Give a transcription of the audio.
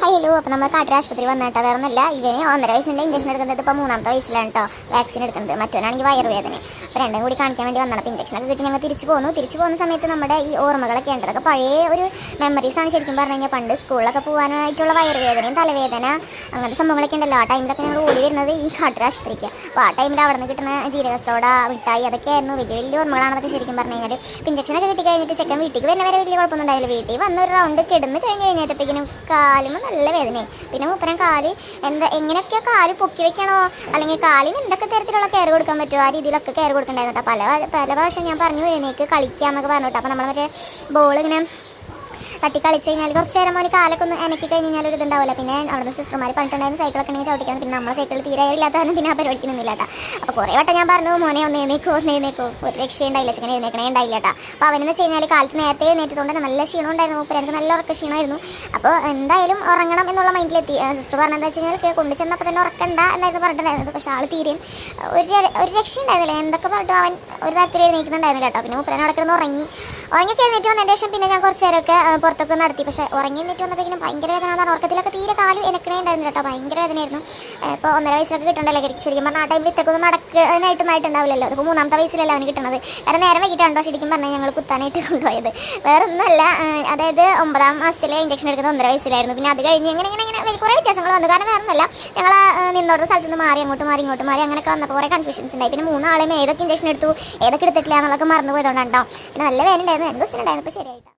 Hello, അപ്പോൾ നമ്മൾ കാട്ടിൽ ആശുപത്രി വന്നിട്ട് വേറൊന്നുമില്ല. ഇവന് 1.5 വയസ്സിൻ്റെ ഇഞ്ചക്ഷൻ എടുക്കുന്നത് ഇപ്പോൾ 3ാമത്തെ വയസ്സിലാണ് കേട്ടോ വാക്സിൻ എടുക്കുന്നത്. മറ്റവനാണെങ്കിൽ വയറുവേദന. അപ്പോൾ രണ്ടും കൂടി കാണിക്കാൻ വേണ്ടി വന്നതാണ്. അപ്പോൾ ഇഞ്ചക്ഷനൊക്കെ കിട്ടി ഞങ്ങൾ തിരിച്ചു പോകുന്ന സമയത്ത് നമ്മുടെ ഈ ഓർമ്മകളൊക്കെ ഉണ്ട്. അതൊക്കെ പഴയ ഒരു മെമ്മറീസാണ് ശരിക്കും പറഞ്ഞു കഴിഞ്ഞാൽ. പണ്ട് സ്കൂളിലൊക്കെ പോകാനായിട്ടുള്ള വയറുവേദനയും തലവേദന അങ്ങനത്തെ സംഭവങ്ങളൊക്കെ ഉണ്ടല്ലോ. ആ ടൈമിലൊക്കെ ഞങ്ങൾ ഓടി വരുന്നത് ഈ കാട്ടിൽ ആശുപത്രിക്ക്. അപ്പോൾ ആ ടൈമിൽ അവിടെ നിന്ന് കിട്ടുന്ന ജീരക സോഡ, മിഠായി, അതൊക്കെയായിരുന്നു വലിയ വലിയ ഓർമ്മകളാണതൊക്കെ ശരിക്കും പറഞ്ഞു കഴിഞ്ഞാൽ. ഇഞ്ചക്ഷനൊക്കെ കിട്ടി കഴിഞ്ഞിട്ട് ചെക്കൻ വീട്ടിൽ വരുന്ന വരെ വലിയ കുഴപ്പമൊന്നും ഉണ്ടായില്ല. വീട്ടിൽ വന്നൊരു റൗണ്ട് കിടന്ന് കഴിഞ്ഞപ്പോഴത്തേക്കിനും കാലും നല്ല വേദനയും. പിന്നെ മൂപ്പരം കാല് എങ്ങനെയൊക്കെയോ കാല് പൊക്കി വെക്കണോ അല്ലെങ്കിൽ കാലിന് എന്തൊക്കെ തരത്തിലുള്ള കെയർ കൊടുക്കാൻ പറ്റുമോ ആ രീതിയിലൊക്കെ കെയർ കൊടുക്കണ്ടായിരുന്നു കേട്ടോ. പല പ്രാവശ്യം ഞാൻ പറഞ്ഞു എഴുന്നേക്ക് കളിക്കാമെന്നൊക്കെ പറഞ്ഞു കേട്ടോ. അപ്പോൾ നമ്മൾ മറ്റേ ബോൾ ഇങ്ങനെ തട്ടി കളിച്ച് കഴിഞ്ഞാൽ കുറച്ച് നേരം മോന് കാലൊക്കെ ഒന്ന് എനിക്ക് കഴിഞ്ഞാൽ ഒരു ഇതുണ്ടാവില്ല. പിന്നെ അവിടുന്ന് സിസ്റ്റർമാർ പറഞ്ഞിട്ടുണ്ടായിരുന്നു സൈക്കിളൊക്കെ ഉണ്ടെങ്കിൽ ചവിട്ടിക്കാൻ. പിന്നെ നമ്മളെ സൈക്കിൾ തീരെ ഇല്ലാത്തതാണ് പിന്നെ ആ പരിപാടിക്ക് നിന്നില്ല കേട്ടോ. അപ്പോൾ കുറേ വട്ടം ഞാൻ പറഞ്ഞു മോനെ ഒന്ന് എഴുന്നേക്കോ ഒരു രക്ഷയുണ്ടായില്ല, ചിക്കൻ എഴുന്നേക്കണേ ഉണ്ടായില്ല കേട്ടോ. അപ്പോൾ അവനെന്ന് വെച്ച് കഴിഞ്ഞാൽ കാലത്ത് നേരത്തെ എഴുന്നേറ്റതുകൊണ്ട് നല്ല ക്ഷീണം ഉണ്ടായിരുന്നു. മൂപ്പര് എനിക്ക് നല്ല ഉറക്ക ക്ഷീണമായിരുന്നു. അപ്പോൾ എന്തായാലും ഉറങ്ങണം എന്നുള്ള മൈൻഡിലെത്തി. സിസ്റ്റർ പറഞ്ഞതെന്ന് വെച്ച് കഴിഞ്ഞാൽ കൊണ്ടു ചെന്നപ്പോൾ തന്നെ ഉറക്കണ്ട എന്നായിരുന്നു പറഞ്ഞിട്ടുണ്ടായിരുന്നത്. പക്ഷേ ആൾ തീരെയും ഒരു രക്ഷയുണ്ടായിരുന്നില്ല. എന്തൊക്കെ പറഞ്ഞിട്ടും അവൻ ഒരു തരത്തിൽ എഴുന്നേക്കുന്നുണ്ടായിരുന്നില്ല കേട്ടോ. പിന്നെ മൂപ്പരനെ അവിടെ കിടന്ന് ഉറങ്ങിയൊക്കെ എഴുന്നേറ്റ് വന്നതിന് ശേഷം പിന്നെ ഞാൻ കുറച്ച് നേരമൊക്കെ പുറത്തൊക്കെ നടത്തി. പക്ഷേ ഉറങ്ങി എഴുന്നേറ്റ് വന്നപ്പോഴേക്കും ഭയങ്കര വേദന എന്നാണ്. ഉറക്കത്തിലൊക്കെ തീരെ കാല് എനക്കണേ ഉണ്ടായിരുന്നു കേട്ടോ. ഭയങ്കര വേദനയായിരുന്നു. ഇപ്പോൾ 1.5 വയസ്സിലൊക്കെ കിട്ടണ്ടല്ലോ ശരിക്കും പറഞ്ഞാൽ. ആ ടൈമിൽ ഇത്തൊക്കെ നടക്കാനായിട്ടുണ്ടാവില്ലല്ലോ. അതിപ്പോൾ 3ാമത്തെ വയസ്സിലല്ല അവന് കിട്ടുന്നത്. കാരണം നേരം വൈകിട്ടാണ്ടോ ശരിക്കും പറഞ്ഞാൽ ഞങ്ങൾ കുത്താനായിട്ട് കൊണ്ടുപോയത്. വേറെ ഒന്നുമല്ല, അതായത് 9ാം മാസത്തിലെ ഇഞ്ചക്ഷൻ എടുക്കുന്നത് 1.5 വയസ്സിലായിരുന്നു. പിന്നെ അത് കഴിഞ്ഞ് ഇങ്ങനെ കുറേ വ്യത്യാസങ്ങൾ വന്നു. കാരണം വേറെ ഒന്നുമല്ല, ഞങ്ങൾ നിന്നോടുന്ന സ്ഥലത്ത് നിന്ന് മാറി അങ്ങോട്ട് മാറി അങ്ങനെയൊക്കെ വന്നപ്പോൾ കുറേ കൺഫ്യൂഷൻസ് ഉണ്ടായി. പിന്നെ 3 ആളെയും ഏതൊക്കെ ഇഞ്ചക്ഷൻ എടുത്തു ഏതൊക്കെ എടുത്തിട്ടില്ല എന്നുള്ളതൊക്കെ മറന്നു പോയതുകൊണ്ടാണ് കേട്ടോ. പിന്നെ നല്ല വേദന ഉണ്ടായിരുന്നു. 2 ദിവസത്തിനുണ്ടായിരുന്നു. ഇപ്പോൾ ശരിയായിട്ട്.